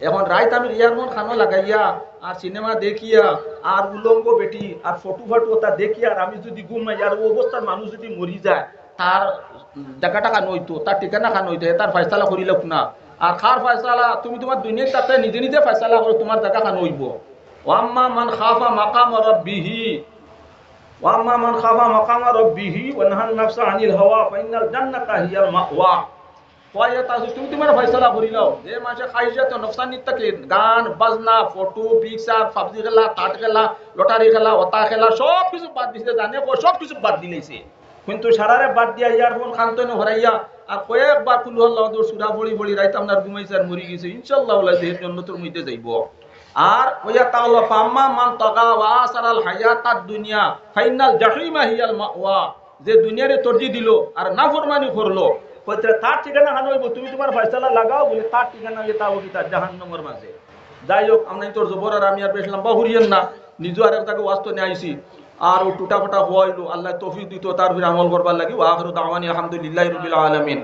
এখন রাইত আমি ইয়ারফোন খানো লাগাইয়া আর সিনেমা দেখিয়া আর উলঙ্গ বেটি আর ফটো ফাটু ওটা দেখিয়া আর আমি যদি ঘুমাই আর ও অবস্থার মানুষ যদি মরি যায় তার জায়গাটা খানো হইতো তার ঠিকানা খানো হইতো তার ফয়সালা করিল না আর খার ফয়সালা তুমি তোমার দুনিয়ার তাতে নিজে নিজে ফয়সালা করো তোমার জায়গা খানো হইব ওয়াম্মা মান খাফা মাকাম রাব্বিহি ওয়াম্মা মান খাফা মাকাম রাব্বিহি ওয়া নাহান নাফসা আনিল হাওয়া ফাইনাল জান্নাতা হিয়াল মাওয়া তুমি তোমার ফয়সালা করিলাও যে মানুষে খাইছে তো নকশানিত থাকে গান বাজনা ফটো পিকচার পাবজি খেলা তাট খেলা লটারি খেলা ওটা খেলা সব কিছু বাদ দিছে জানে সব কিছু বাদ দিলেছে কিন্তু সারারে বাদ দিয়া ইয়ারফোন খান্তনে হরাইয়া আর কয়েকবার কুলুল্লাহ সুরা বড়ি বড়ি রাইত আপনার ঘুমাইছে আর মরি গেছে ইনশাআল্লাহ দেহের জন্নতের মধ্যে যাইব আর ওয়া তাআলা ফাম্মা মান তাগা ওয়া আসারাল হায়াতাদ দুনিয়া ফাইনাল জাহিমা হিয়াল মাওয়া যে দুনিয়ারে তরজি দিল আর নাফরমানি করলো কইতে তার ঠিকানা হানো হইব তুমি তোমার ফয়সালা লাগাও বলে তার ঠিকানা এটা ও কিতা জাহান্নামের মাঝে যাই হোক আমরা তোর জবর আর আমি আর বেশ লম্বা হুরিয়েন না নিজে আর একটাকে ওয়াস্ত নিয়ে আইছি আর ও টুটা ফাটা হইলো আল্লাহ তৌফিক দিত তার ফিরে আমল করবার লাগি ওয়া আখিরু দাওয়ানি আলহামদুলিল্লাহি রাব্বিল আলামিন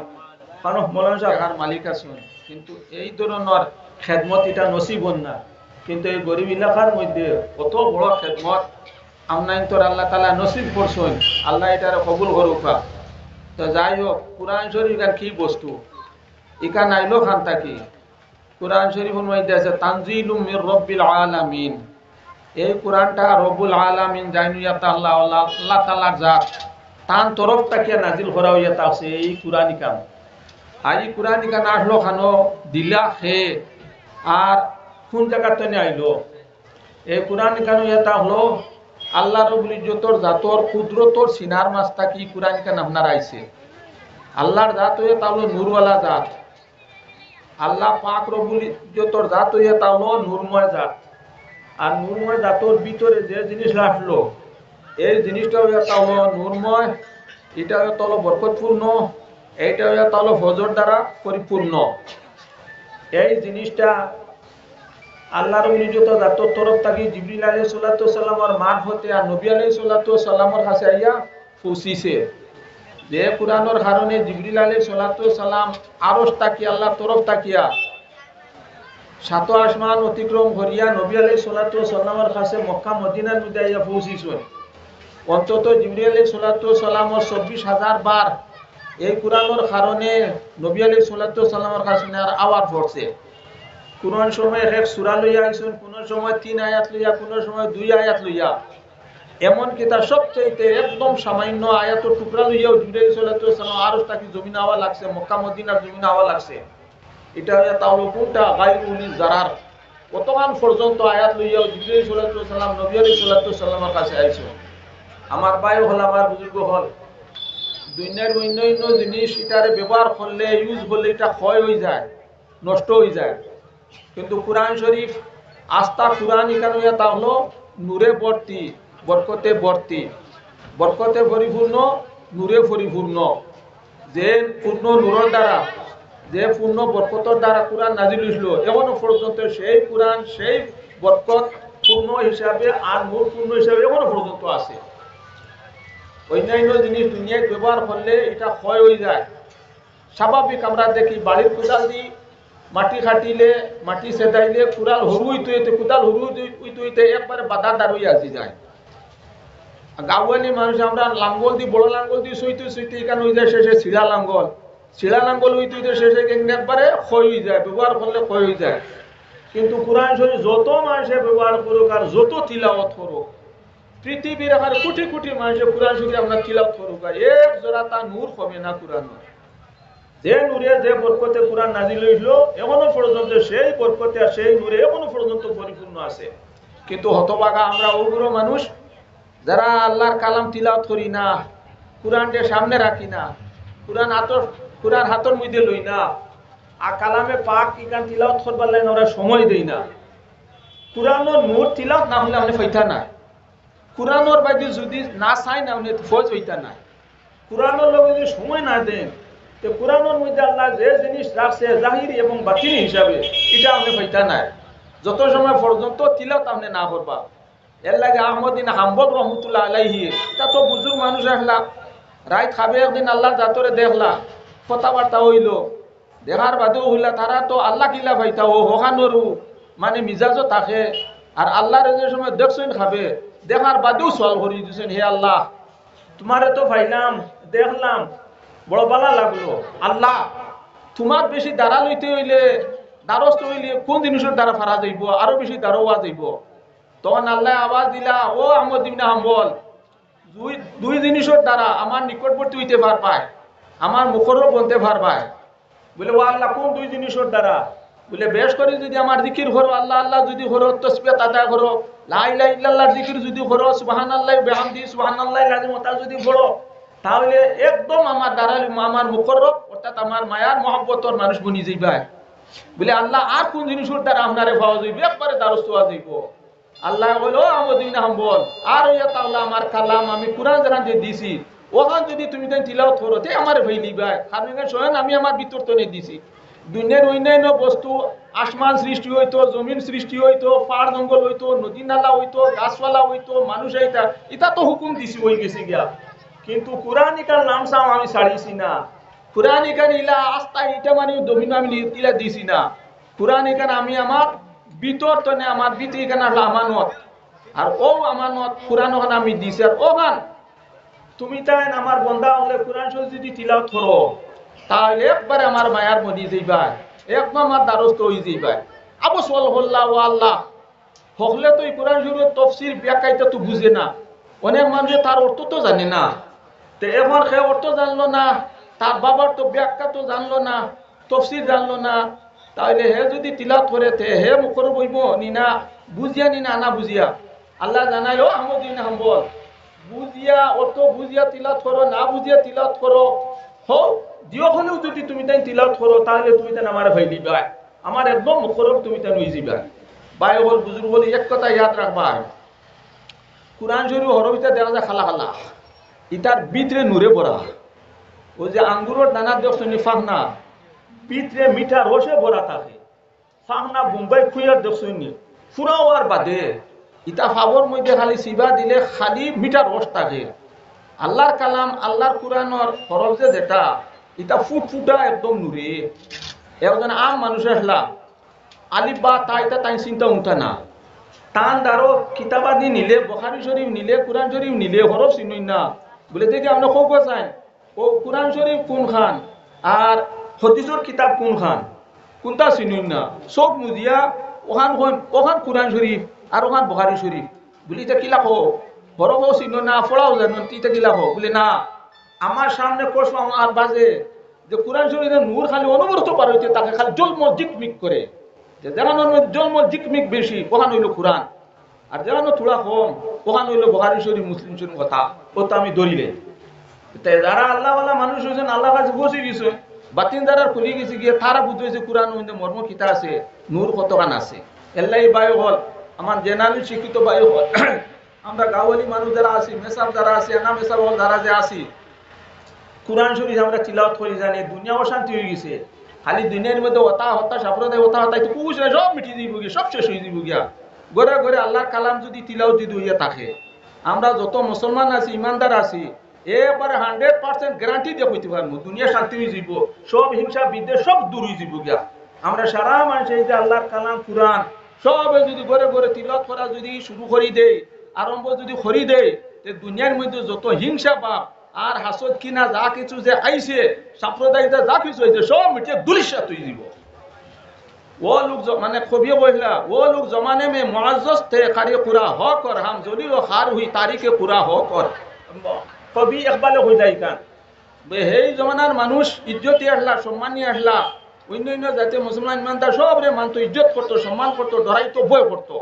কারণ মৌলানা সাহেব আর মালিক আছেন কিন্তু এই ধরনের খেদমত এটা নসিব না কিন্তু এই গরিব এলাকার মধ্যে কত বড় খেদমত আমনাইন তোর আল্লাহ তাআলা নসিব করছেন আল্লাহ এটার কবুল করুক তো যাই হোক কোরআন শরীফ গান কি বস্তু ইকান আইলো খান থাকি কোরআন শরীফের মধ্যে আছে তানজিলুম মির রাব্বিল আলামিন এই কোরআনটা রব্বুল আলামিন জাইনুয়াতা আল্লাহ আল্লাহ তাআলার জাত তান তরফ থেকে নাজিল করা হইয়াতা আছে এই কোরআন কাম আই কোরআন কাম আসলো খানো দিলা হে আর কোন জায়গাতে আইলো এই কোরআন কাম হইয়াতা হলো আল্লাহ রব্বুল ইজ্জতর জাতর কুদরতর সিনার মাস্তা কি কোরআন কান আপনার আইছে আল্লাহর জাত হয়ে তাহলে নূরওয়ালা জাত আল্লাহ পাক রব্বুল ইজ্জতর জাত হয়ে তাহলে নূরময় জাত আর নূরময় জাতর ভিতরে যে জিনিস আসলো এই জিনিসটা হয়ে তাহলে নূরময় এটা হয়ে তাহলে বরকতপূর্ণ এইটা হয়ে তাহলে ফজর দ্বারা পরিপূর্ণ এই জিনিসটা আল্লাহ রব্বুল ইজ্জত জাতর তরফ থেকে জিবরিল আলাইহিস সালাতু সালামের মারফতে আর নবী আলাইহিস সালাতু সালামের কাছে আইয়া পৌঁছিছে যে কোরআনের কারণে জিবরিল আলাইহিস সালাতু সালাম আরশ তাকি আল্লাহ তরফ তাকিয়া সাত আসমান অতিক্রম করিয়া নবী আলাইহিস সালাতু সালামের কাছে মক্কা মদিনার মধ্যে আইয়া পৌঁছিছেন অন্তত জিবরিল আলাইহিস সালাতু সালামের 24000 বার এই কোরআনের কারণে নবী আলাইহিস সালাতু সালামের কাছে আওয়াজ পড়ছে কোন সময় এক সূরা লইয়া আইছেন কোন সময় 3 আয়াত লইয়া কোন সময় 2 আয়াত লইয়া এমন কি তার সবচেয়ে একদম সামান্য আয়াতের টুকরা লইয়াও জিবরাইল সাল্লাল্লাহু আলাইহি ওয়াসাল্লাম আরশ তাকি জমিন আওয়া লাগছে মক্কা মদিনার জমিন আওয়া লাগছে এটা তাহলে কোনটা গায়রুল জারার কতক্ষণ পর্যন্ত আয়াত লইয়াও জিবরাইল সাল্লাল্লাহু আলাইহি ওয়াসাল্লাম নবী সাল্লাল্লাহু আলাইহি ওয়াসাল্লামের কাছে আইছে আমার ভাই হল আমার বুজুর্গ হল দুনিয়ার অন্য জিনিস এটারে ব্যবহার করলে ইউজ করলে এটা ক্ষয় হয়ে যায় নষ্ট হয়ে যায় কিন্তু কোরআন শরীফ আস্থা কোরআন এখানে তা হলো নূরে ভর্তি বরকতে ভর্তি বরকতে পরিপূর্ণ নূরে পরিপূর্ণ যে পূর্ণ নূরের দ্বারা যে পূর্ণ বরকতর দ্বারা কোরআন নাজিল হইল এখনো পর্যন্ত সেই কোরআন সেই বরকত পূর্ণ হিসাবে আর নূর পূর্ণ হিসাবে এখনো পর্যন্ত আছে অন্যান্য জিনিস দুনিয়ায় ব্যবহার করলে এটা ক্ষয় হয়ে যায় স্বাভাবিক আমরা দেখি বাড়ির কোদাল দি মাটি খাটিলে মাটি সেদাইলে কুড়াল হরু হইতে হইতে কোদাল হরু হইতে হইতে একবারে বাধা দাঁড় আসি যায় গাঁওয়ালি মানুষ আমরা লাঙ্গল দি বড় লাঙ্গল দি সইতে সইতে এখানে হয়ে যায় শেষে শিলা লাঙ্গল হইতে হইতে শেষে একবারে ক্ষয় হয়ে যায় ব্যবহার করলে ক্ষয় হয়ে যায় কিন্তু কোরআন শরীফ যত মানুষে ব্যবহার করুক আর যত তিলাওয়াত করুক পৃথিবীর আর কোটি কোটি মানুষের কোরআন শরীফ আমরা তিলাওয়াত করুক আর এক জোড়া তা নূর হবে না কোরআন যে নূরে যে বরকতে কোরআন নাজিল হইল এখনো পর্যন্ত সেই বরকতে আর সেই নূরে এখনো পর্যন্ত পরিপূর্ণ আছে কিন্তু হতভাগা আমরা ওগুলো মানুষ যারা আল্লাহর কালাম তিলাওয়াত করি না কোরআনকে সামনে রাখি না কোরআন হাতের মধ্যে লই না আর কালামে পাক ইকান তিলাওয়াত করবার লাগে ওরা সময় দেই না কোরআনের নূর তিলাওয়াত না হলে আপনি ফাইতা না কোরআনের বাইরে যদি না চাই না আপনি ফজ হইতা না কোরআনের লগে যদি সময় না দেন তো কোরআনের মধ্যে আল্লাহ যে জিনিস রাখছে জাহিরি এবং বাতিনি হিসাবে এটা আপনি পাইতা নাই যত সময় পর্যন্ত তিলাওয়াত আপনি না করবা এর লাগে আহমদিন হাম্বল রহমতুল্লাহ আলাইহি এটা তো বুজুর্গ মানুষ আসলা রাত খাবে একদিন আল্লাহর জাতরে দেখলা কথাবার্তা হইল দেখার বাদেও হইলা তারা তো আল্লাহ কিলা ভাইতা ও হখানোরও মানে মিজাজও থাকে। আর আল্লাহর যে সময় দেখছেন খাবে দেখার বাদেও সওয়াল করে দিয়েছেন, হে আল্লাহ তোমারে তো ভাইলাম দেখলাম বড় বালা লাগলো, আল্লাহ তোমার বেশি দ্বারা লইতে হইলে দ্বারস্থ হইলে কোন জিনিসের দ্বারা ফারা যাইব, আরো বেশি দ্বারা হওয়া যাইব। তখন আল্লাহ আওয়াজ দিলা, ও আমদ ইবনে হাম্বল, দুই জিনিসের দ্বারা আমার নিকটবর্তী হইতে পার পায়, আমার মুখরও বলতে পার পায়। বলে ও আল্লাহ কোন দুই জিনিসের দ্বারা? বলে বেশ করে যদি আমার জিকির করো, আল্লাহ আল্লাহ যদি করো, তাসবিহ আদায় করো, লা ইলাহা ইল্লাল্লাহর জিকির যদি করো, সুবহানাল্লাহি বিহামদি সুবহানাল্লাহিল আযীম ওটা যদি পড়ো, তাহলে একদম আমার দ্বারা আমার মুকররব অর্থাৎ আমার মায়ার মহব্বতর মানুষ বনি যাইবা। বলে আল্লাহ আর কোন জিনিসের দ্বারা আপনারে পাওয়া যাইবে? একবারে দ্বারস্থ হওয়া যাইব। আল্লাহ বলো আমদিন হাম্বল, আর ইয়া তাআলা আমার কালাম আমি কুরআন জানান যে দিছি, ওখান যদি তুমি তাই তিলাওয়াত করো তে আমার ভাই দিবা। কারণ শোনেন আমি আমার ভিতর তো নেই দিছি। দুনিয়ার অন্যান্য বস্তু, আসমান সৃষ্টি হইতো, জমিন সৃষ্টি হইতো, পাহাড় জঙ্গল হইতো, নদী নালা হইতো, গাছপালা হইতো, মানুষ হইতা, এটা তো হুকুম দিছি হয়ে গেছে গিয়া। কিন্তু কুরআনিকার নাম সাম আমি ছাড়িছি না। কুরআনিকার ইলা আস্তা এটা মানে দমিন আমি ইলা দিছি না। কুরআনিকার আমি আমার ভিতর তো নে আমার ভিতর এখানে হলো আমানত। আর ও আমানত কুরআন ওখানে আমি দিছি। আর ওখান তুমি তাই আমার বন্ধা হলে কুরআন শরীফ যদি তিলাওয়াত করো তাহলে একবারে আমার মায়ার মনি যাইবা, একদম আমার দ্বারস্থ হয়ে যাইবা। আবু সাল্লাল্লাহ ও আল্লাহ হকলে তো এই কোরআন শরীফের তাফসীর ব্যাখ্যাটা তো বুঝে না। অনেক মানুষ তার অর্থ তো জানে না। তো এখন সে অর্থ জানলো না, তার বাবার তো ব্যাখ্যা তো জানলো না, তাফসীর জানলো না, তাহলে হে যদি তিলাওয়াত করে তে হে মুখর বইব নি না বুঝিয়া নি না না বুঝিয়া। আল্লাহ জানাইলো আহমদিন হাম্বল, বুঝিয়া অর্থ বুঝিয়া তিলাওয়াত করো, না বুঝিয়া তিলাওয়াত করো, হোক যখনও যদি তুমি তাই তিলাওয়াত করো তাহলে তুমি তাই আমার ভাই দিবা, আমার একদম মুখরব তুমি তাই নই যাবা। বাই হল বুজুর্গ হল এক কথা ইয়াদ রাখবা, কুরআন শরীফ হরফিতে দেখা যায় খালা খালা, ইটার ভিতরে নূরে ভরা। ওই যে আঙ্গুরের দানা দেখছেন ফাহনা, ভিতরে মিঠা রসে ভরা থাকে। ফাহনা বোম্বাই খুঁয়ার দেখছেন ফুরাও আর বাদে ইটা ফাবর মধ্যে খালি সিবা দিলে খালি মিঠা রস থাকে। আল্লাহর কালাম আল্লাহর কুরআনের হরফ যে যেটা ইটা ফুটফুটা একদম নূরে। একজন আম মানুষ আসলা আলিফ বা তাইটা তাই চিন্তা উঠা না, টান দারো কিতাবাদি নিলে, বুখারী শরীফ নিলে, কুরআন শরীফ নিলে হরফ চিনুই না। বলে দেখি আপনি খুব চাই ও কুরআন শরীফ কোন খান আর হাদিসের কিতাব কোন খান, কোনটা চিনুই না। সব মুজিয়া ওখান ওখান কুরআন শরীফ আর ওখান বুখারী শরীফ। বলি এটা কিলা হো হরফও চিনো না, পড়াও জানো, এটা কিলা হো? বলে না, আমার সামনে প্রশ্ন আমার বাজে যে কুরআন শরীফের নূর খালি অনবরত পার হইতে তাকে খালি জলম জিকমিক করে, যে দেখানোর মধ্যে জলম জিকমিক বেশি ওখান হইল কুরআন, আর দেখানো থোড়া কম ওখান হইল বুখারী শরীফ মুসলিম শরীফ। কথা ও তো আমি ধরিলে যারা আল্লাহওয়ালা মানুষ হয়েছেন আল্লাহর কাছে বসে গেছে, বাতিন যারা খুলে গেছে গিয়ে তারা বুঝেছে কুরআন মধ্যে মর্ম কিতা আছে, নূর কতখান আছে। এল্লাই বায়ু হল আমার জেনারেল শিক্ষিত বায়ু হল আমরা গাওয়ালি মানুষ যারা আছি, মেসাব যারা আছি, আনা মেসাব হল যারা যে আছি, কুরআন শরীফ আমরা তিলাওয়াত করি জানি, দুনিয়া অশান্তি হয়ে গেছে। খালি দুনিয়ার মধ্যে হতা হতা সাম্প্রদায় হতা হতা তো কুছ নাই, সব মিটিয়ে দিব গিয়া, সব শেষ হয়ে দিব গিয়া। ঘরে ঘরে আল্লাহর কালাম যদি তিলাওয়াত যদি হইয়া থাকে, আমরা যত মুসলমান আছি ইমানদার আছি এবারে 100% গ্যারান্টি দিয়ে কইতে পারবো দুনিয়া শান্তি হয়ে যাব, সব হিংসা বিদ্বেষ সব দূর হয়ে যাব গিয়া। আমরা সারা মানুষ এই যে আল্লাহর কালাম কুরআন সব যদি ঘরে ঘরে তিলাওয়াত করা যদি শুরু করি দেই, আরম্ভ যদি করি দেই, তে দুনিয়ার মধ্যে যত হিংসা পাপ আর হাসদ কিনা যা কিছু যে আইছে, সাম্প্রদায়িকতা যা কিছু হয়েছে সব মিটে দুলিশাত হয়ে যাব। वो लोग मैंने खोबिए बोला, वो लोग जमाने में मुअज़्ज़ज़ थे कारी कुरा हो कर, हम जलील व खार हुई तारीख कुरा हो कर। कभी इकबाल हो जाए कान হে জমানার মানুষ ইজ্জতি আসলা, সম্মানী আসলা, অন্য জাতীয় মুসলমান ইমানদার সব রে মানতো, ইজ্জত করতো, সম্মান করতো, ডরাইতো, ভয় করতো।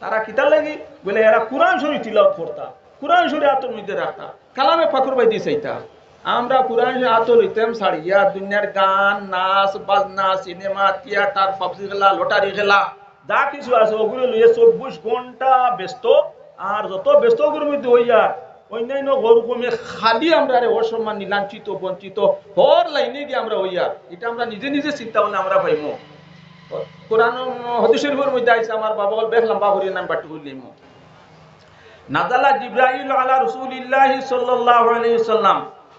তারা কিতা লাগি বলে এরা কুরআন শরীফ তিলাওয়াত করতা, কুরআন শরীফ আতর মধ্যে রাখতা, কালামে ফাকুর বাই দিয়ে চাইতা। আমরা কুরআন আতর হইতাম ছাড়িয়া দুনিয়ার গান নাচ বাজনা সিনেমা থিয়েটার পাবজি খেলা লটারি খেলা যা কিছু আছে ওগুলো লইয়া 24 ঘন্টা ব্যস্ত। আর যত ব্যস্ত ওগুলোর মধ্যে হইয়া অন্যান্য গরুকমে খালি আমরা অসম্মান লাঞ্ছিত বঞ্চিত হর লাইনে গিয়ে আমরা হইয়া, এটা আমরা নিজে নিজে চিন্তা করলে আমরা পাইমো। কোরআন হাদিস শরীফের মধ্যে আইছে আমার বাবা বেশ লম্বা করে নাম পাঠ্য করলিম, নাজালা জিবরাইল আলা রাসূলিল্লাহি সাল্লাল্লাহু আলাইহি ওয়াসাল্লাম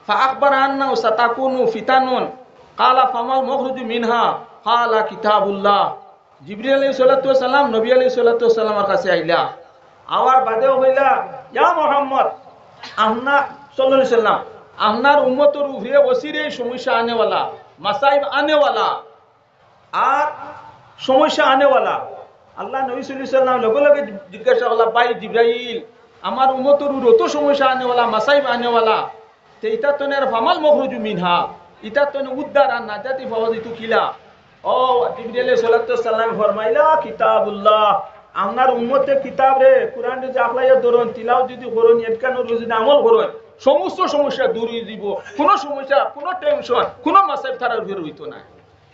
ফাআখবারা আন্নাহু সাতাকুনু ফিতানুন কালা ফামাল মখরুজু মিনহা কালা কিতাবুল্লাহ। জিবরিল আলাইহিস সালাতু ওয়াস সালাম নবী আলাইহিস সালাতু ওয়াস সালামের কাছে আইলা, আওয়ার বাদেও হইলা ইয়া মুহাম্মদ আমনা সাল্লাল্লাহু আলাইহি সাল্লাম আপনার উম্মতের উপরে ওসিরে সমস্যা আনেওয়ালা, মাসাইব আনেওয়ালা আর সমস্যা আনেওয়ালা। আল্লাহ নবী সাল্লাল্লাহু আলাইহি সাল্লাম লগে লগে জিজ্ঞাসা করলা, ভাই জিবরাইল আমার উম্মতের উপরে অত সমস্যা আনেওয়ালা, মাসাইব আনেওয়ালা, তে ইতা তো এর ফামাল মখরুজু মিনহা, ইতা তো উদ্ধার আর নাজাতি পাওয়া যেত কিলা? ও জিবরিল আলাইহিস সালাতু ওয়াস সালাম ফরমাইলা কিতাবুল্লাহ, আপনার উম্মতে কিতাব রে কুরআন যদি আপলাইয়া ধরুন তিলাও যদি করুন এটকানোর যদি আমল করুন সমস্ত সমস্যা দূর হয়ে যাব, কোনো সমস্যা কোনো টেনশন কোনো মাসাইব তারার ভিড় হইতো না।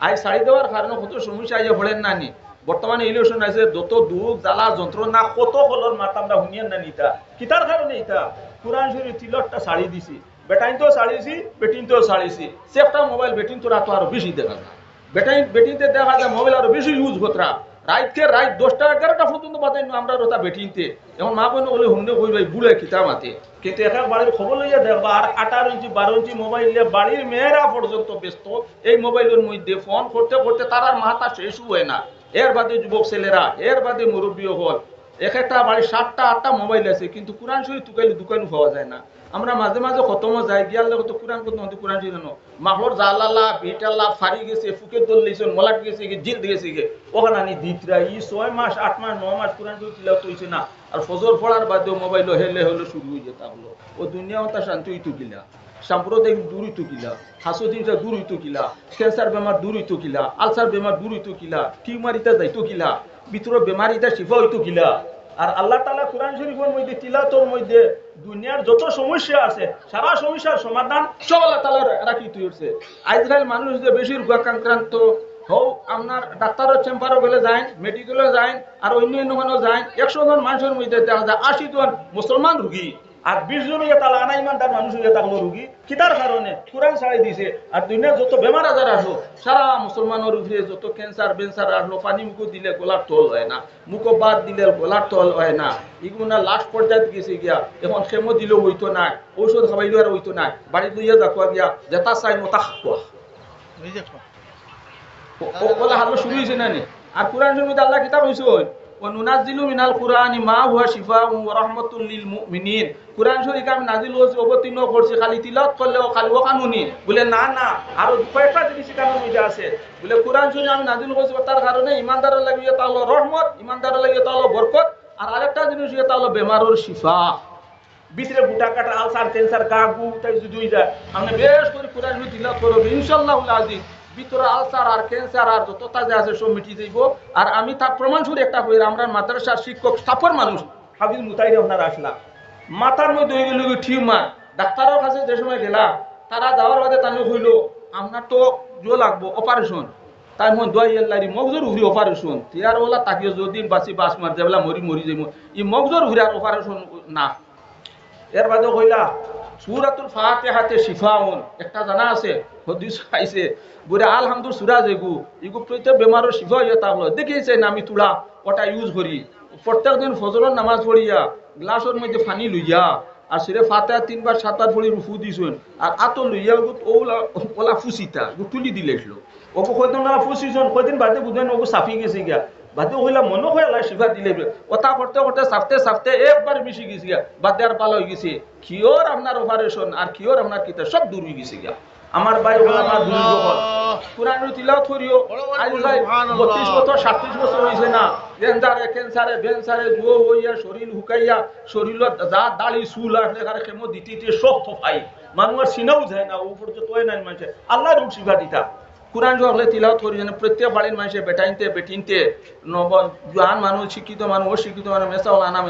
আই শাড়ি দেওয়ার কারণে কত সমস্যা আইয়া পড়েন না নি। বর্তমানে ইলেকশন আছে, যত দুঃখ জ্বালা যন্ত্রণা কত হলর মাথা আমরা শুনিয়েন না নিতা কিতার কারণে ইতা কুরআন শরীফ তিলতটা শাড়ি দিছি, বেটাইন তো শাড়িছি বেটিন তো শাড়িছি, সেফটা মোবাইল বেটিন তো রাত আরো বেশি দেখা যায়, বেটাইন বেটিনতে দেখা যায় মোবাইল আরো বেশি ইউজ করা, রাইতকে রাত 10টা 11টা পর্যন্ত বাদাই আমরা রোতা বেটিনতে। এখন মা বোন বলে হুন্ডে কই ভাই বুড়ে কিতা মাতে, কিন্তু এক বাড়ির খবর লইয়া দেখবা আর 18 ইঞ্চি 12 ইঞ্চি মোবাইল নিয়ে বাড়ির মেয়েরা পর্যন্ত ব্যস্ত এই মোবাইলের মধ্যে ফোন করতে করতে তার আর মাথা শেষ হয় না। এর বাদে যুবক ছেলেরা, এর বাদে মুরব্বী হল, এক একটা বাড়ির 7টা 8টা মোবাইল আছে, কিন্তু কোরআন শরীফ তুকাইলে দোকানও পাওয়া যায় না। আমরা মাঝে মাঝে খতম যায় গিয়ার লোক তো কোরআন করতে হতে কোরআন শরীফ মাহর জালাল্লাহ বিটাল্লাহ ফারি গেছে ফুকে দল লইছেন মলাট গেছে কি জিল গেছে কি ওখানে আনি দিতরা ই 6 মাস 8 মাস 9 মাস কোরআন শরীফ তিলাওয়াত হইছে না, আর ফজর পড়ার বাদেও মোবাইল হেলে হলো শুরু হয়ে যেত হলো। ও দুনিয়াও তা শান্তি হইতো কিলা, সাম্প্রদায়িক দূর হইতো কিলা, হাসুদিনটা দূর হইতো কিলা, ক্যান্সার বেমার দূর হইতো কিলা, আলসার বেমার দূর হইতো কিলা, টিউমার ইতা যাইতো কিলা, ভিতরের বেমার ইতা শিফা হইতো কিলা। আর আল্লাহ তাআলা কোরআন শরীফের মধ্যে তিলাওয়াতের মধ্যে দুনিয়ার যত সমস্যা আছে সারা সমস্যার সমাধান সব আল্লাহ তাআলা রাখি তুইছে। আজকাল মানুষ যে বেশির আক্রান্ত হও আপনার ডাক্তারের চেম্বারও গেলে যায়, মেডিকেলে যায়, আর অন্য অন্য যায়, 100 জন মানুষের মধ্যে দেখা যায় 80 জন মুসলমান রোগী আর 20 জন ইয়া তালা আনা ইমানদার মানুষ ইয়া তাহলে রোগী কিতার কারণে কোরআন ছাড়াই দিছে। আর দুনিয়ার যত বেমার আজার আসলো সারা মুসলমানের উপরে যত ক্যান্সার বেন্সার আসলো, পানি মুখ দিলে গোলার তল হয় না, মুখ বাদ দিলে গোলার তল হয় না, এগুলো লাস্ট পর্যায়ে গেছে গিয়া এখন খেমো দিলেও হইতো না, ঔষধ খাবাইলেও আর হইতো না, বাড়ি লইয়া যাকুয়া গিয়া যেটা চাই মতা খাওয়া ওলা হালো শুরু হয়েছে না নি। আর কোরআন শরীফে আল্লাহ কিতাব হইছে وننزل من القرآن ما هو شفاء ورحمة للمؤمنين। কোরআন শরীফ আমি নাজিল হয়েছে অবতীর্ণ করছি, খালি তিলাওয়াত করলেও খালি ও কানুনি বলে না না, আরো কয়েকটা জিনিস কানুন মধ্যে আছে বলে কোরআন শরীফ আমি নাজিল করছি তার কারণে ইমানদারের লাগিয়ে তা হলো রহমত, ইমানদারের লাগিয়ে তা হলো বরকত, আর আরেকটা জিনিস তা হলো বেমারের শিফা। ভিতরে গুটা কাটা আলসার ক্যান্সার গা গু তাই যদি হয়ে যায় আপনি বেশ করে কোরআন শরীফ তিলাওয়াত করবেন ইনশাআল্লাহ আজিজ, ভিতরে আলসার আর ক্যান্সার আর যত তাজা আছে সব মিটি যাইব। আর আমি তার প্রমাণ শুরু একটা করি, আমরা মাদ্রাসার শিক্ষক স্থাপন মানুষ হাফিজ মুতাহির আপনারা আসলা মাথার মধ্যে হয়ে গেল টিউমার, ডাক্তারের কাছে যে সময় গেলা তারা যাওয়ার বাদে তাহলে হইল আপনার তো জো লাগবো অপারেশন, তাই মন দোয়াই লারি মগজোর উড়ি অপারেশন তিয়ার ওলা তাকিয়ে যদি বাসি বাস মার যাবলা মরি মরি যাইব, ই মগজোর উড়ি আর অপারেশন না। এর বাদে কইলা সূরাতুল ফাতিহাতে শিফাউন একটা জানা আছে হাদিস আইছে বলে আলহামদুলিল্লাহ সূরা যেগু ইগু প্রত্যেক বেমারের শিফা হইয়া তা হলো দেখিয়েছে না আমি তুলা ওটা ইউজ করি প্রত্যেকদিন ফজরের নামাজ পড়িয়া গ্লাসের মধ্যে পানি লইয়া আর সুরে ফাতিহা 3 বার 7 বার পড়ি রুফু দিছুন আর আতো লইয়া ওলা ওলা ফুসিতা তুলি দিলেছিল ওকে কয়দিন না ফুসিছন কয়দিন বাদে বুঝেন ওকে সাফি গেছে গিয়া বাদে হইলা মনে হয় আল্লাহ শিফা দিলে ওটা করতে করতে সাফতে সাফতে একবার মিশি গেছে গিয়া বাদে আর পালা হয়ে গেছে কিওর আপনার অপারেশন আর কিওর আপনার কিতা সব দূর হয়ে গেছে গিয়া। আমার ভাই হল আমার বুজুর্গ হল কোরআন তিলাওয়াত করিও আজ ভাই 32 বছর 37 বছর হইছে না ক্যান্সারে ক্যান্সারে বেনসারে জুয়ো হইয়া শরীর হুকাইয়া শরীরত যা দাড়ি চুল আসলে কারে কেমো দিতে সব ফফাই মানুষের সিনাও যায় না উপর তো তোয় নাই মানুষ আল্লাহ রূপ শিফা দিতা। কোরআন হলে তিলাওয়াত করি যেন প্রত্যেক বাড়ির মানুষে বেটাইনতে বেটিনতে নব জোয়ান মানুষ শিক্ষিত মানুষ অশিক্ষিত মানুষ মেসা হল আনা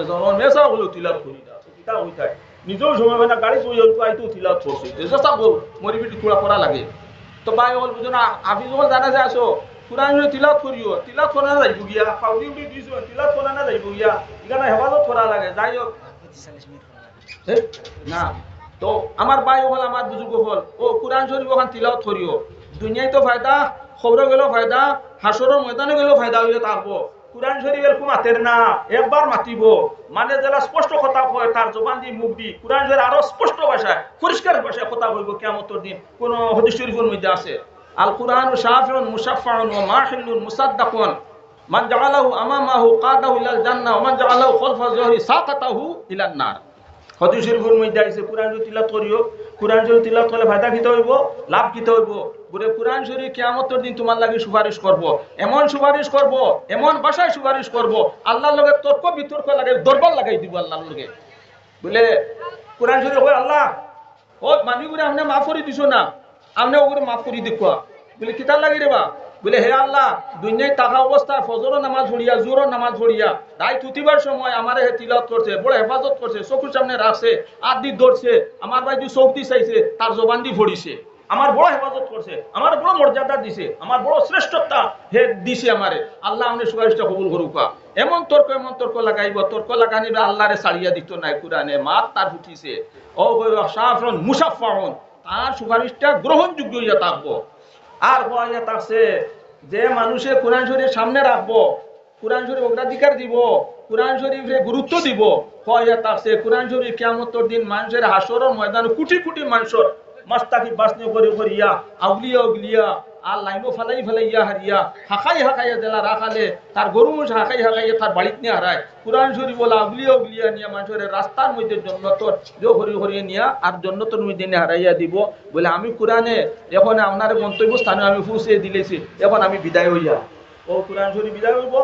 মেসা হলেও তিলাওয়াত করি না কিতা হইতাই নিজেও সময় হয় না গাড়ি চলে যাওয়ার আইতো তিলাওয়াত করছে চেষ্টা কর মরিবিটি থোড়া করা লাগে। তো ভাই হল বুঝো না হাফিজ হল জানা যায় আসো কোরআন তিলাওয়াত করিও তিলাওয়াত করা না যাইব গিয়া ফাউডি উঠি দিছো তিলাওয়াত করা না যাইব গিয়া এখানে হেফাজত করা লাগে যাই হোক না। তো আমার ভাই হল আমার বুজুর্গ হল ও কোরআন শরীফ ওখান তিলাওয়াত করিও দুনিয়ায় তো ফায়দা খবরে গেলেও ফায়দা হাসরের ময়দানে গেলেও ফায়দা হইলে থাকবো। কোরআন শরীফ এরকম মাতের না একবার মাতিব মানে যারা স্পষ্ট কথা কয় তার জবান দিয়ে মুখ দি কোরআন শরীফ আরো স্পষ্ট ভাষায় পরিষ্কার ভাষায় কথা বলবো কিয়ামতের দিন কোন হাদিস শরীফের মধ্যে আছে আল কুরআনু শাফিউন মুশাফফাউন ওয়া মাহিলুন মুসাদ্দাকুন মান জাআলাহু আমামাহু কাদাহু ইলাল জান্নাহ ওয়া মান জাআলাহু খালফা যহরি সাকাতাহু ইলান নার। হাদিস শরীফের মধ্যে আছে কুরআন যদি তিলাওয়াত করিও, কুরআন যদি তিলাওয়াত করলে ফায়দা কিতে হইব, লাভ কিতে হইব। বলে কুরআন শরীফ কিয়ামতের দিন তোমার লাগি সুপারিশ করব, এমন সুপারিশ করব, এমন ভাষায় সুপারিশ করব, আল্লাহর লগে তর্ক বিতর্ক লাগে দরবার লাগাই দিব আল্লাহর লগে। বলে কুরআন শরীফ কই আল্লাহ ও মানিগুরে আপনি মাফ করে দিছো না, আপনি ওগুলো মাফ করে দেখুয়া। বলে কিতাব লাগি রে বা? বলে হে আল্লাহ, দুনিয়ায় থাকা অবস্থায় ফজরও নামাজ পড়িয়া জোরও নামাজ পড়িয়া রাত উঠিবার সময় আমার হে তিলাওয়াত করছে, বড় হেফাজত করছে, চকুর সামনে রাখছে, আদি ধরছে, আমার ভাই যে চোখ দি চাইছে তার জবান দি ফড়িছে, আমার বড় হেফাজত করছে, আমার বড় মর্যাদা দিছে, আমার বড় শ্রেষ্ঠতা হে দিছে আমারে। আল্লাহ আমাদের সুপারিশটা কবুল করুকা। এমন তর্ক লাগাইব, তর্ক লাগানিবে আল্লাহরে ছাড়িয়া দিত নাই কুরআনে, মাত তার ফুটিছে। ও শাফরুন মুশাফফাউন, তার সুপারিশটা গ্রহণযোগ্য হইয়া থাকবো। আর হইয়া থাকছে যে মানুষে কোরআন শরীফ সামনে রাখবো, কোরআন শরীফ অগ্রাধিকার দিব, কোরআন শরীফে গুরুত্ব দিব, হইয়া থাকছে কোরআন শরীফ কিয়ামতের দিন মানুষের হাসরের ময়দানে কোটি কোটি মানুষের মাস্তাকি বাসনে করে করিয়া আউলিয়া উগলিয়া আর লাইনো ফেলাইয়া হারিয়া হাকাইয়া জেলা রাখালে তার গরু মুষ হাকাইয়া তার বাড়িতে নিয়ে হারায়। কোরআন শরীফ বলা উগলিয়া নিয়ে মানুষের রাস্তার মধ্যে জন্নতর হরিয়ে নিয়া আর জন্নতর মধ্যে নিয়ে হারাইয়া দিব। বলে আমি কোরআনে এখন আপনার গন্তব্য স্থানে আমি পৌঁছে দিলেছি, এখন আমি বিদায় হইয়া। ও কোরআন শরীফ বিদায় হইব।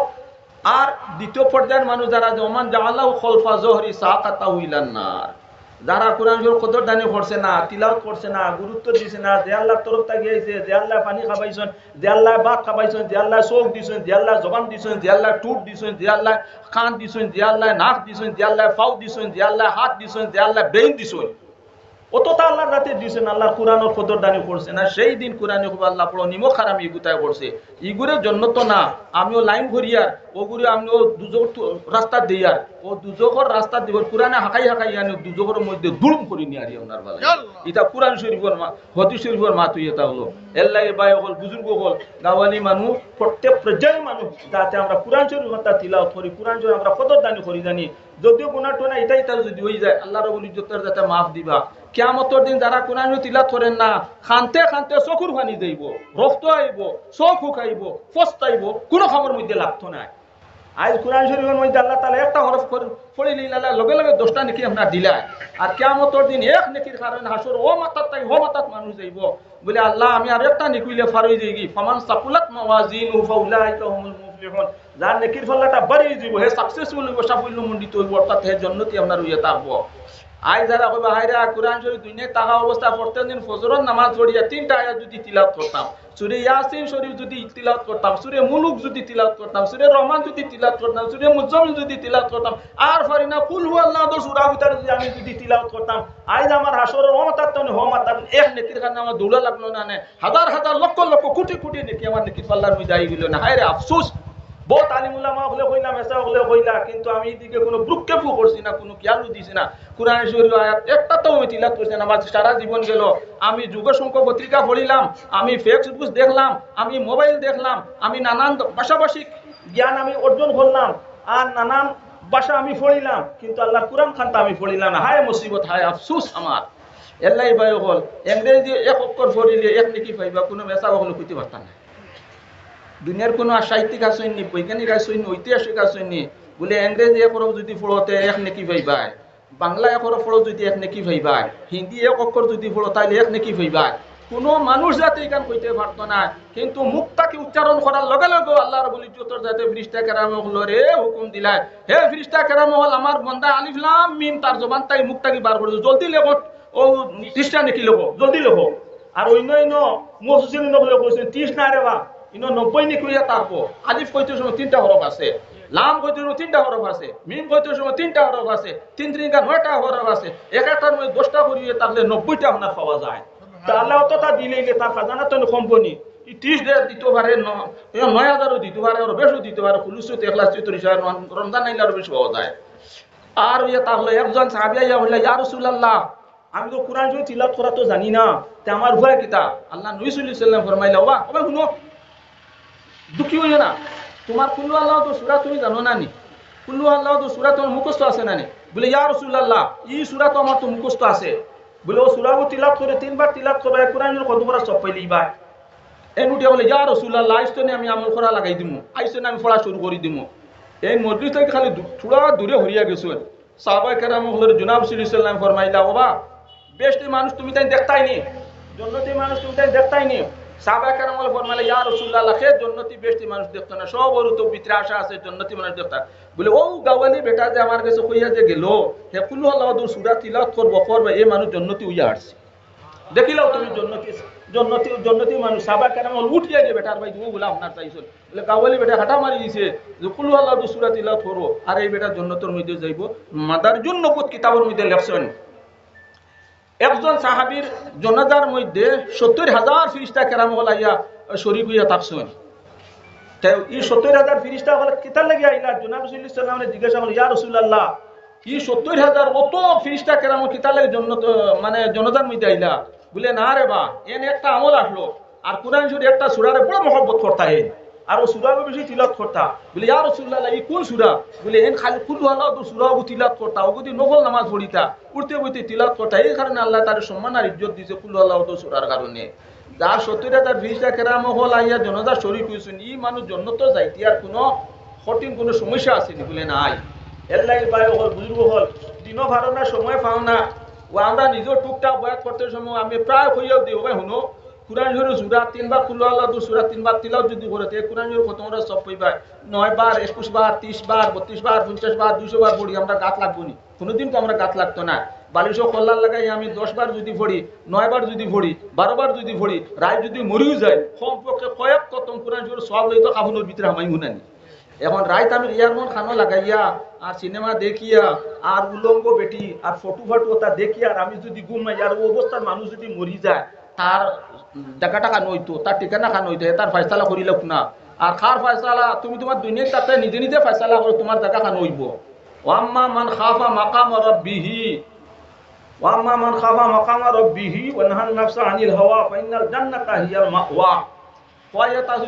আর দ্বিতীয় পর্যায়ের মানুষ যারা ওমান জাআলাহু খালফা যহরি সাকাতাহু ইলান নার, যারা কোরআন শরীফ কদরদানি করছে না, তিলাওয়াত করছে না, গুরুত্ব দিছে না, যে আল্লাহর তরফ থেকে আইছে, যে আল্লাহ পানি খাবাইছেন, যে আল্লাহ ভাত খাবাইছেন, যে আল্লাহ চোখ দিছেন, যে আল্লাহ জবান দিছেন, যে আল্লাহ টুট দিছেন, যে আল্লাহ কান দিছেন, যে আল্লাহ নাক দিছেন, যে আল্লাহ পাও দিছেন, যে আল্লাহ হাত দিছেন, যে আল্লাহ ব্রেইন দিছেন, অতটা আল্লাহর রাতে দিছেন, আল্লাহর কোরআনের কদরদানি করছে না, সেই দিন কোরআনে আল্লাহ পড়ো নিমক হারাম ইগুতায় করছে। ইগুরের জন্য তো না আমিও লাইন ভরিয়ার, ওগুলো আমিও দুজক রাস্তা দিয়ার, ও দুজকর রাস্তা দিব কোরআনে হাকাই আনি দুজকের মধ্যে দুলুম করি নিয়ে আরি আপনার বেলায়। এটা কোরআন শরীফের হাদিস শরীফের মাত এটা হলো এল্লাই বাই হল বুজুর্গ হল গাওয়ালি মানুষ প্রত্যেক পর্যায়ের মানুষ যাতে আমরা কোরআন শরীফ কথা তিলাওয়াত করি, কোরআন শরীফ আমরা কদরদানি করি জানি। যদিও গুনাহ টোনা এটাই তার যদি হয়ে যায় আল্লাহ রাব্বুল ইজ্জতের যাতে মাফ দিবা। কিয়ামতের দিন যারা কোরআন তিলাওয়াত করেন না, খানতে চকুর পানি দেব, রক্ত আইব, চোখ শুকাইব, পস্তাইব, কোনো খবর মধ্যে লাগতো না। আজ কোরআন শরীফের মধ্যে আল্লাহ তাআলা একটা হরফ পড়ে নিলাম, লগে লগে 10টা নেকি আমরা দিলাই। আর কিয়ামতের দিন এক নেকির কারণে হাসর ও মাতাত তাই ও মাতাত মানুষ যাইব। বলে আল্লাহ আমি আর একটা নেকিলে ফারই যাইগি, ফামান সাকুলাত মাওয়াজিনু ফাউলাইকা হুমুল মুফলিহুন, যার নেকির ফলাটা বাড়ি যাব, হে সাকসেসফুল হইব, সাফল্যমণ্ডিত হইব, অর্থাৎ হে জান্নাতি আপনার হইয়া থাকবো। আই যারা কইবা হায়রা কোরআন শরীফ দুনিয়ায় থাকা অবস্থা প্রত্যেক দিন ফজরের নামাজ পড়িয়া 3টা আয়াত যদি তিলাওয়াত করতাম, সূরা ইয়াসিন শরীফ যদি তিলাওয়াত করতাম, সূরা মুলুক যদি তিলাওয়াত করতাম, সূরা রহমান যদি তিলাওয়াত করতাম, সূরা মুজাম্মিল যদি তিলাওয়াত করতাম, আর ফারিনা কুল হুয়াল্লাহু সূরা ভিতরে যদি আমি যদি তিলাওয়াত করতাম, আজ আমার হাসরের রহমতাত তনে হমাতাত এক নেকির কারণে আমার দৌড়া লাগলো না, হাজার হাজার লক্ষ লক্ষ কোটি কোটি নেকি আমার নেকি পাল্লার মধ্যে আই গেল না। হায়রে আফসোস, বহুত আলিম উলামা হলে কইলাম, এসা হলে কইলা, কিন্তু আমি এদিকে কোনো ব্রুক্ষেপও করছি না, কোনো খেয়ালও দিছি না। কোরআন শরীফ আয়াত একটা তো আমি তিলাওয়াত করছি না, আমার সারা জীবন গেল। আমি যুগসংখ্য পত্রিকা পড়িলাম, আমি ফেসবুক দেখলাম, আমি মোবাইল দেখলাম, আমি নানান ভাষাভাষিক জ্ঞান আমি অর্জন করলাম, আর নানান ভাষা আমি পড়িলাম, কিন্তু আল্লাহর কোরআন খানটা আমি পড়িলাম না। হায় মুসিবত, হায় আফসোস আমার। এল্লাই ভাই হল ইংরেজি এক অক্ষর পড়িলে এক নেকি পাইবা, কোনো মেসা হলে কইতে পারতাম না। দুনিয়ার কোনো সাহিত্যিক আসেননি, বৈজ্ঞানিক আসেননি, ঐতিহাসিক আসেননি, বলে ইংরেজি এক অক্ষর যদি পড়োতে এক নেকি পাইবাই, বাংলা এক অক্ষর পড়ো যদি এক নেকি পাইবাই, হিন্দি এক অক্ষর যদি পড়ো তাইলে এক নেকি পাইবাই। কোনো মানুষ যাতে এখান কইতে পারতো না, কিন্তু মুখটাকে উচ্চারণ করার লগে লগে আল্লাহ রাব্বুল ইজ্জতের যাতে ফেরেশতা কেরাম হলরে হুকুম দিলাই, হে ফেরেশতা কেরাম হল আমার বান্দা আলিফ লাম মিম তার জবান তাই মুখটাকে বার করে জলদি লেখো, ও 30টা নেকি লেখো, জলদি লেখো। আর অন্য মুহসিন নবলে কইছেন 30 না রে বা, 90 নেকি হইয়া থাকবো। আলিফ কইতে সময় 3টা হরফ আছে, লাম কইতে সময় 3টা হরফ আছে, মিম কইতে সময় 3টা হরফ আছে, 3 3 9টা হরফ আছে, এক একটার মধ্যে 10টা করিয়ে থাকলে 90টা আপনার পাওয়া যায়। তা আল্লাহ অতটা দিলেইলে তার খাজানা তো কোম্পানি 30 দিতে পারে, 9000ও দিতে পারে, আরো বেশও দিতে পারে, খুলুসু 1,40,000 রমজান আইলে আরো বেশি পাওয়া যায়। আর ইয়ে তাহলে একজন সাহাবী আইয়া বলল, ইয়া রাসূলুল্লাহ, আমি তো কোরআন শরীফ তিলাওয়াত করা তো জানি না, তে আমার উপায় কিতা? আল্লাহ নবী সাল্লাল্লাহু আলাইহি ওয়াসাল্লাম ফরমাইলা, ওয়া ওবা শুনো, দুঃখী হইও না, তোমার কুল্লু আল্লাহ তো সূরা তুমি জানো না নি? কুল্লু আল্লাহ তো সূরা তোমার মুখস্থ আছে না নি? বলে ইয়া রাসূলুল্লাহ, এই সূরা তো আমার তো মুখস্থ আছে। বলে ও সূরাও তিলাওয়াত করে 3 বার তিলাওয়াত করবে, কোরআনের কত বড় সব পাইলি ভাই। এনুটিয়া বলে ইয়া রাসূলুল্লাহ আইসতো আমি আমল করা লাগাই দিমু, আইসতো আমি পড়া শুরু করে দিমু। এই মজলিস থেকে খালি থোড়া দূরে হরিয়া গেছেন। সাহাবায়ে কেরাম হলের জনাব সাল্লাল্লাহু আলাইহি ফরমাইলা ওবা বেশটি মানুষ তুমি তাই দেখতাই নি, জন্নতি মানুষ তুমি তাই দেখতাই নি। সাহাবায়ে কেরাম হলে ফরমাইলা ইয়া রাসূলুল্লাহ কে জন্নতি বেশটি মানুষ দেখতো না, সব ওর তো ভিতরে আশা আছে জন্নতি মানুষ দেখতা। বলে ও গাওয়ালি বেটা যে আমার কাছে কইয়া যে গেল হে কুল্লু আল্লাহু সূরা তিলাওয়াত করব এই মানুষ জন্নতি হইয়া আসছে। দেখিলাও তুমি জন্নতি জন্নতি জন্নতি মানুষ সাবা কেন উঠিয়ে দিয়ে বেটার ভাই বলে আপনার চাইছিল বলে কাওয়ালি বেটা হাঁটা মারি দিয়েছে যে কুল্লু আল্লাহ সূরা তিলাওয়াত করো আর এই বেটা জন্নতের মধ্যে যাইব। মাদারজুন নবুত কিতাবের মধ্যে লেখছেন একজন সাহাবীর জানাজার মধ্যে ৭০,০০০ ফেরেশতা কেরাম হলাইয়া শরীক হইয়া থাকছেন। তাই এই ৭০,০০০ ফেরেশতা হল কিতার লাগি আইলা জনাব সাল্লাল্লাহু আলাইহি ওয়াসাল্লাম জিজ্ঞাসা করল ইয়া রাসূলুল্লাহ এই ৭০,০০০ অত ফেরেশতা কেরাম কিতার লাগি জন্নত মানে জানাজার মধ্যে আইলা? বলে না রে বা এনে একটা আমল আসলো আর কুরআন শরীফ একটা সূরারে বড় মহব্বত করতা হে আর ও সূরাকে বেশি তিলাওয়াত করতা। বলে ইয়া রাসূলুল্লাহ এই কোন সূরা? বলে এন খালি কুল আল্লাহু সূরা ও তিলাওয়াত করতা ও যদি নফল নামাজ পড়িতা উঠতে বইতে তিলাওয়াত করতা। এই কারণে আল্লাহ তার সম্মান আর ইজ্জত দিয়েছে কুল আল্লাহু সূরার কারণে। যার ৭০,০০০ ফেরেশতা কেরাম হল আইয়া জানাজা শরীক হইছেন এই মানুষ জান্নাত যাইতে আর কোনো কঠিন কোনো সমস্যা আসেনি? বলে নাই। এর লাগি ভাই হল বুজুর্গ হল দিনও ভালো না সময় পাও না ও আমরা নিজেও টুকটাক বয়াত করতে সময় আমি প্রায় হইয়াও দিই ভাই শুনো কুরআন শরীফ সূরা ৩ বার কুল আল্লাহু সূরা ৩ বার তিলাওয়াত যদি করে তে কুরআন শরীফ কত আমরা সব পাইবা ৯ বার ২১ বার ৩০ বার ৩২ বার ৫০ বার ২০০ বার পড়ি আমরা গাত লাগবো নি? কোনোদিন তো আমরা গাত লাগতো না। বালিশও কল্যাণ লাগাই আমি ১০ বার যদি পড়ি ৯ বার যদি পড়ি ১২ বার যদি পড়ি রায় যদি মরিও যায় কমপক্ষে কয়েক কতম কুরআন শরীফ সব লইতো কাফনের ভিতরে হামাই হুনানি। এখন রাইত আমি ইয়ারমোন খানো লাগাইয়া আর সিনেমা দেখিয়া আর উলঙ্গ বেটি আর ফটো ফাটু ওটা দেখিয়া আর আমি যদি ঘুমাই আর অবস্থার মানুষ যদি মরি যায় তার টাকা টাকা নইতো তার ঠিকানা খান হইতো তার ফয়সালা করিল না। আর খার ফয়সালা তুমি তোমার দুনিয়ার তাতে নিজে নিজে ফয়সালা করো তোমার টাকা খান হইব। ওয়াম্মা মান খাফা মাকাম রাব্বিহি ওয়াম্মা মান খাফা মাকাম রাব্বিহি ওয়া নাহান নাফসা আনিল হাওয়া ফাইনাল জান্নাতা হিয়াল মাওয়া।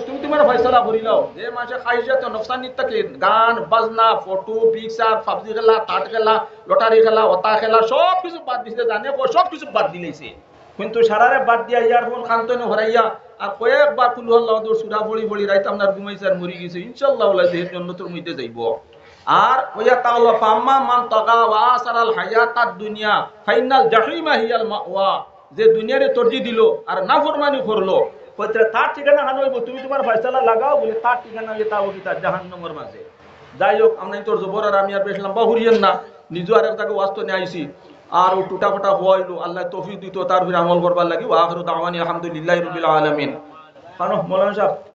তুমি তোমার ফয়সালা করিলাও যে মাসে খাইছে তো নকশানির থেকে গান বাজনা ফটো পিকচার পাবজি খেলা তাট খেলা লটারি খেলা ওতা খেলা সব কিছু বাদ দিছে জানে সব কিছু বাদ দিলেছে। কিন্তু সারারে বাদ দিয়া ইয়ারফোন খান্তনে হরাইয়া আর কয়েকবার কুল আল্লাহু সূরা পড়ি পড়ি রাইত আপনার ঘুমাইছে আর মরি গেছে ইনশাআল্লাহ ওলা দেহের জান্নাতের মধ্যে যাইব। আর ওয়া তাআলা ফাম্মা মান তাগা ওয়া আসারাল হায়াতাদ দুনিয়া ফাইনাল জাহিমা হিয়াল মাওয়া। যে দুনিয়ারে তরজি দিল আর নাফরমানি করলো তার ঠিকানা হান হইব তুমি তোমার ফয়সালা লাগাও বলে তার ঠিকানা হইয়া তাও কি তার জাহান্নামের মাঝে। যাই হোক আমরা তোর জবর আর আমি আর বেশ লম্বা হরিয়েন না নিজে আর একটাকে ওয়াস্ত নিয়ে আইসি আর ও টুটা ফাটা হইলো আল্লাহ তৌফিক দিত তার আমল করবার লাগি ওয়া আখিরু দাওয়ানি আলহামদুলিল্লাহি রাব্বিল আলামিন। কারণ মৌলানা সাহেব